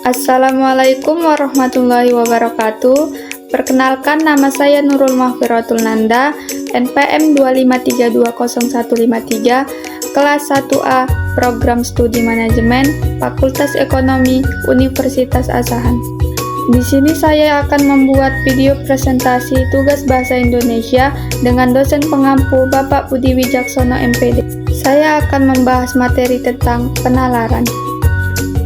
Assalamualaikum warahmatullahi wabarakatuh. Perkenalkan, nama saya Nurul Mahfiratul Nanda, NPM 253200153, kelas 1A, Program Studi Manajemen, Fakultas Ekonomi, Universitas Asahan. Di sini saya akan membuat video presentasi tugas bahasa Indonesia dengan dosen pengampu Bapak Budi Wijaksono MPD. Saya akan membahas materi tentang penalaran.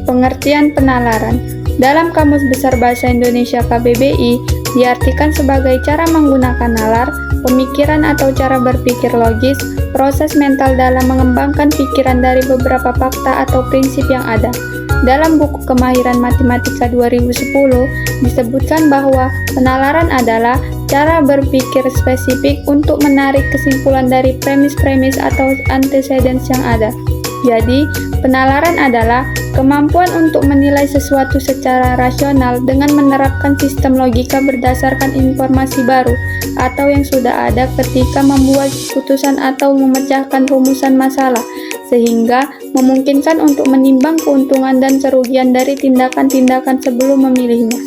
Pengertian penalaran. Dalam Kamus Besar Bahasa Indonesia KBBI, diartikan sebagai cara menggunakan nalar, pemikiran atau cara berpikir logis, proses mental dalam mengembangkan pikiran dari beberapa fakta atau prinsip yang ada. Dalam buku Kemahiran Matematika 2010, disebutkan bahwa penalaran adalah cara berpikir spesifik untuk menarik kesimpulan dari premis-premis atau antecedents yang ada. Jadi, penalaran adalah kemampuan untuk menilai sesuatu secara rasional dengan menerapkan sistem logika berdasarkan informasi baru atau yang sudah ada ketika membuat keputusan atau memecahkan rumusan masalah, sehingga memungkinkan untuk menimbang keuntungan dan kerugian dari tindakan-tindakan sebelum memilihnya.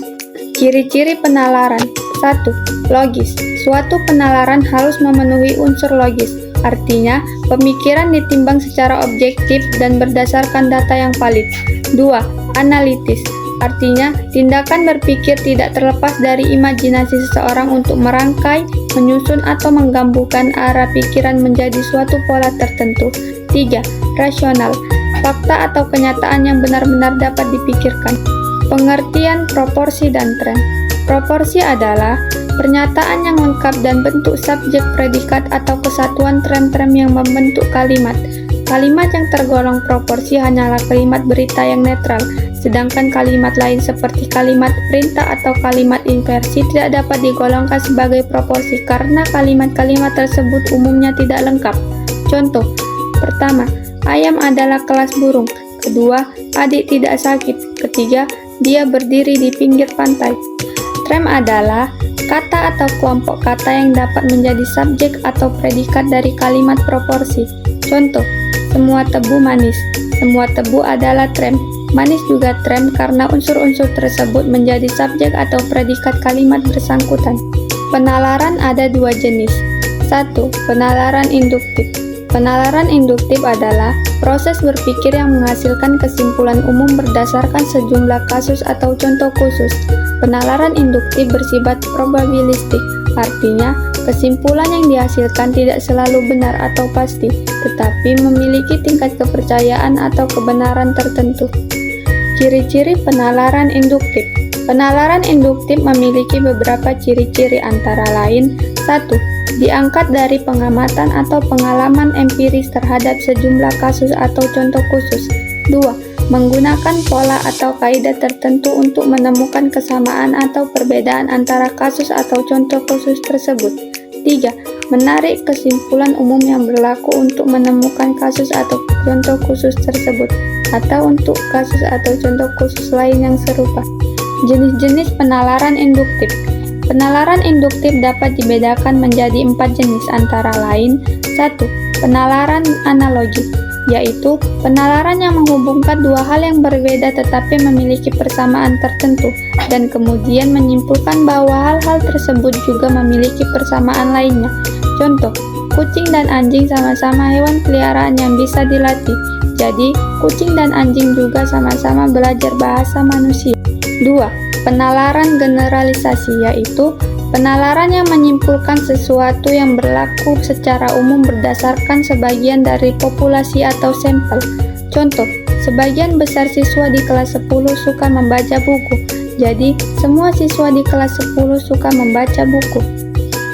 Ciri-ciri penalaran. 1. Logis. Suatu penalaran harus memenuhi unsur logis. Artinya, pemikiran ditimbang secara objektif dan berdasarkan data yang valid. 2. Analitis. Artinya, tindakan berpikir tidak terlepas dari imajinasi seseorang untuk merangkai, menyusun atau menggabungkan arah pikiran menjadi suatu pola tertentu. 3. Rasional. Fakta atau kenyataan yang benar-benar dapat dipikirkan. Pengertian proporsi dan tren. Proporsi adalah pernyataan yang lengkap dan bentuk subjek predikat atau kesatuan tren-tren yang membentuk kalimat. Kalimat yang tergolong proporsi hanyalah kalimat berita yang netral, sedangkan kalimat lain seperti kalimat perintah atau kalimat inversi tidak dapat digolongkan sebagai proporsi karena kalimat-kalimat tersebut umumnya tidak lengkap. Contoh, pertama, ayam adalah kelas burung. Kedua, adik tidak sakit. Ketiga, dia berdiri di pinggir pantai. Trem adalah kata atau kelompok kata yang dapat menjadi subjek atau predikat dari kalimat proporsi. Contoh, semua tebu manis. Semua tebu adalah trem. Manis juga trem karena unsur-unsur tersebut menjadi subjek atau predikat kalimat bersangkutan. Penalaran ada dua jenis. 1. Penalaran induktif. Penalaran induktif adalah proses berpikir yang menghasilkan kesimpulan umum berdasarkan sejumlah kasus atau contoh khusus. Penalaran induktif bersifat probabilistik, artinya kesimpulan yang dihasilkan tidak selalu benar atau pasti, tetapi memiliki tingkat kepercayaan atau kebenaran tertentu. Ciri-ciri penalaran induktif. Penalaran induktif memiliki beberapa ciri-ciri antara lain. 1. Diangkat dari pengamatan atau pengalaman empiris terhadap sejumlah kasus atau contoh khusus. 2. Menggunakan pola atau kaidah tertentu untuk menemukan kesamaan atau perbedaan antara kasus atau contoh khusus tersebut. 3. Menarik kesimpulan umum yang berlaku untuk menemukan kasus atau contoh khusus tersebut, atau untuk kasus atau contoh khusus lain yang serupa. Jenis-jenis penalaran induktif. Penalaran induktif dapat dibedakan menjadi 4 jenis antara lain. 1. Penalaran analogi, yaitu penalaran yang menghubungkan dua hal yang berbeda tetapi memiliki persamaan tertentu, dan kemudian menyimpulkan bahwa hal-hal tersebut juga memiliki persamaan lainnya. Contoh, kucing dan anjing sama-sama hewan peliharaan yang bisa dilatih, jadi kucing dan anjing juga sama-sama belajar bahasa manusia. 2. Penalaran generalisasi, yaitu penalaran yang menyimpulkan sesuatu yang berlaku secara umum berdasarkan sebagian dari populasi atau sampel. Contoh, sebagian besar siswa di kelas 10 suka membaca buku, jadi semua siswa di kelas 10 suka membaca buku.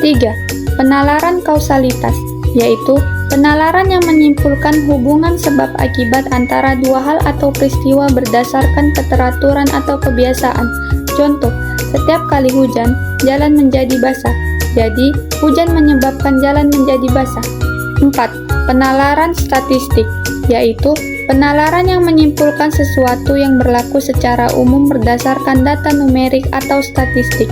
3. Penalaran kausalitas, yaitu penalaran yang menyimpulkan hubungan sebab akibat antara dua hal atau peristiwa berdasarkan keteraturan atau kebiasaan. Contoh, setiap kali hujan, jalan menjadi basah. Jadi, hujan menyebabkan jalan menjadi basah. 4. Penalaran statistik, yaitu penalaran yang menyimpulkan sesuatu yang berlaku secara umum berdasarkan data numerik atau statistik.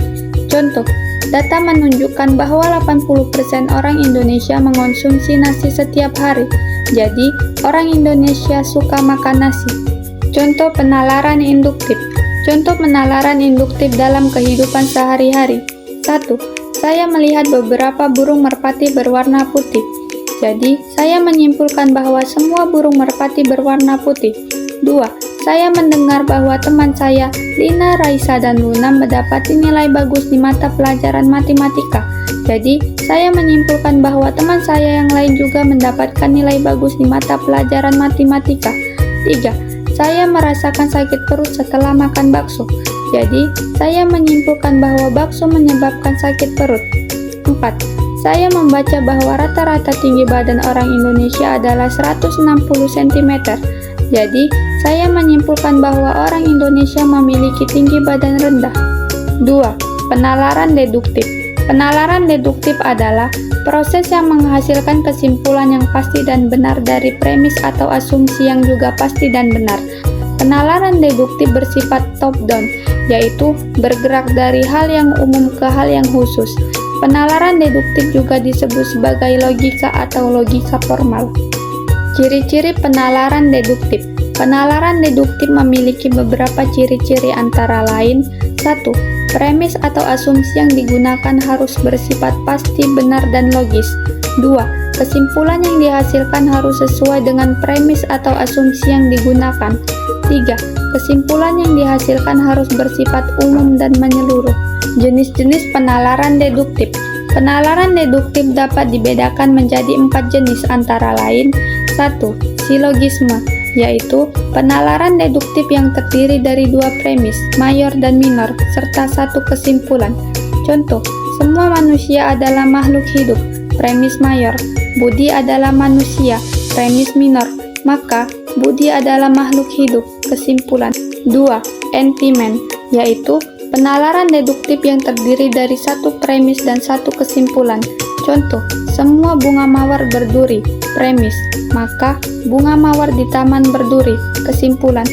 Contoh, data menunjukkan bahwa 80% orang Indonesia mengonsumsi nasi setiap hari. Jadi, orang Indonesia suka makan nasi. Contoh penalaran induktif. Contoh penalaran induktif dalam kehidupan sehari-hari. 1. Saya melihat beberapa burung merpati berwarna putih. Jadi, saya menyimpulkan bahwa semua burung merpati berwarna putih. 2. Saya mendengar bahwa teman saya, Lina, Raisa, dan Luna mendapati nilai bagus di mata pelajaran matematika. Jadi, saya menyimpulkan bahwa teman saya yang lain juga mendapatkan nilai bagus di mata pelajaran matematika. 3. Saya merasakan sakit perut setelah makan bakso. Jadi, saya menyimpulkan bahwa bakso menyebabkan sakit perut. 4. Saya membaca bahwa rata-rata tinggi badan orang Indonesia adalah 160 cm. Jadi, saya menyimpulkan bahwa orang Indonesia memiliki tinggi badan rendah. 2. Penalaran deduktif. Penalaran deduktif adalah proses yang menghasilkan kesimpulan yang pasti dan benar dari premis atau asumsi yang juga pasti dan benar. Penalaran deduktif bersifat top-down, yaitu bergerak dari hal yang umum ke hal yang khusus. Penalaran deduktif juga disebut sebagai logika atau logika formal. Ciri-ciri penalaran deduktif. Penalaran deduktif memiliki beberapa ciri-ciri antara lain: 1. Premis atau asumsi yang digunakan harus bersifat pasti, benar, dan logis. 2. Kesimpulan yang dihasilkan harus sesuai dengan premis atau asumsi yang digunakan. 3. Kesimpulan yang dihasilkan harus bersifat umum dan menyeluruh. Jenis-jenis penalaran deduktif. Penalaran deduktif dapat dibedakan menjadi 4 jenis antara lain: 1. Silogisme, yaitu penalaran deduktif yang terdiri dari 2 premis, mayor dan minor, serta 1 kesimpulan. Contoh, semua manusia adalah makhluk hidup, premis mayor. Budi adalah manusia, premis minor, maka Budi adalah makhluk hidup, kesimpulan. 2. Entimen, yaitu penalaran deduktif yang terdiri dari 1 premis dan 1 kesimpulan. Contoh, semua bunga mawar berduri, premis, maka bunga mawar di taman berduri, kesimpulan.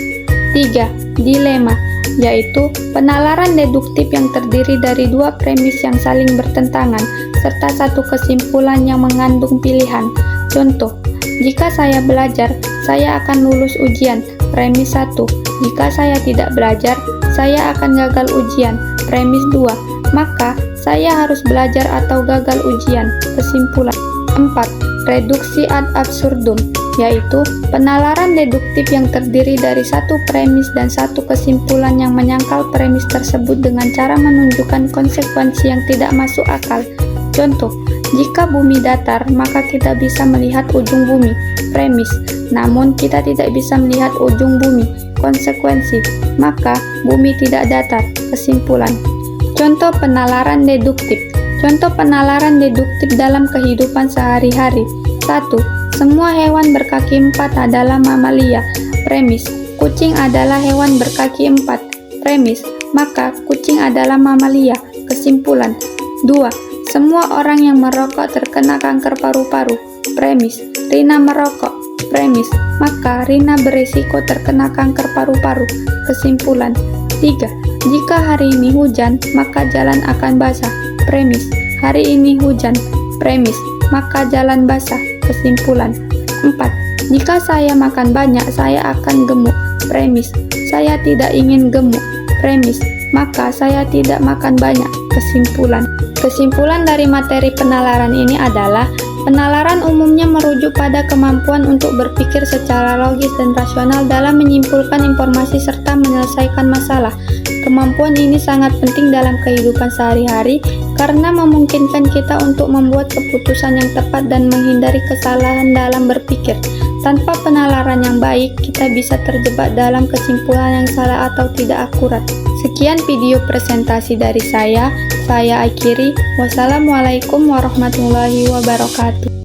3. Dilema, yaitu penalaran deduktif yang terdiri dari 2 premis yang saling bertentangan, serta 1 kesimpulan yang mengandung pilihan. Contoh, jika saya belajar, saya akan lulus ujian, premis 1. Jika saya tidak belajar, saya akan gagal ujian, premis 2. Maka, saya harus belajar atau gagal ujian, kesimpulan. 4. Reduksi ad absurdum, yaitu penalaran deduktif yang terdiri dari 1 premis dan 1 kesimpulan yang menyangkal premis tersebut dengan cara menunjukkan konsekuensi yang tidak masuk akal. Contoh, jika bumi datar, maka kita bisa melihat ujung bumi, premis, namun kita tidak bisa melihat ujung bumi, konsekuensi, maka bumi tidak datar, kesimpulan. Contoh penalaran deduktif. Contoh penalaran deduktif dalam kehidupan sehari-hari. 1. Semua hewan berkaki 4 adalah mamalia, premis, kucing adalah hewan berkaki 4, premis, maka kucing adalah mamalia, kesimpulan. 2. Semua orang yang merokok terkena kanker paru-paru, premis, Rina merokok, premis, maka Rina beresiko terkena kanker paru-paru, kesimpulan. 3. Jika hari ini hujan, maka jalan akan basah, premis, hari ini hujan, premis, maka jalan basah, kesimpulan. 4. Jika saya makan banyak, saya akan gemuk, premis, saya tidak ingin gemuk, premis, maka saya tidak makan banyak, kesimpulan. Kesimpulan dari materi penalaran ini adalah penalaran umumnya merujuk pada kemampuan untuk berpikir secara logis dan rasional dalam menyimpulkan informasi serta menyelesaikan masalah. Kemampuan ini sangat penting dalam kehidupan sehari-hari karena memungkinkan kita untuk membuat keputusan yang tepat dan menghindari kesalahan dalam berpikir. Tanpa penalaran yang baik, kita bisa terjebak dalam kesimpulan yang salah atau tidak akurat. Sekian video presentasi dari saya akhiri. Wassalamualaikum warahmatullahi wabarakatuh.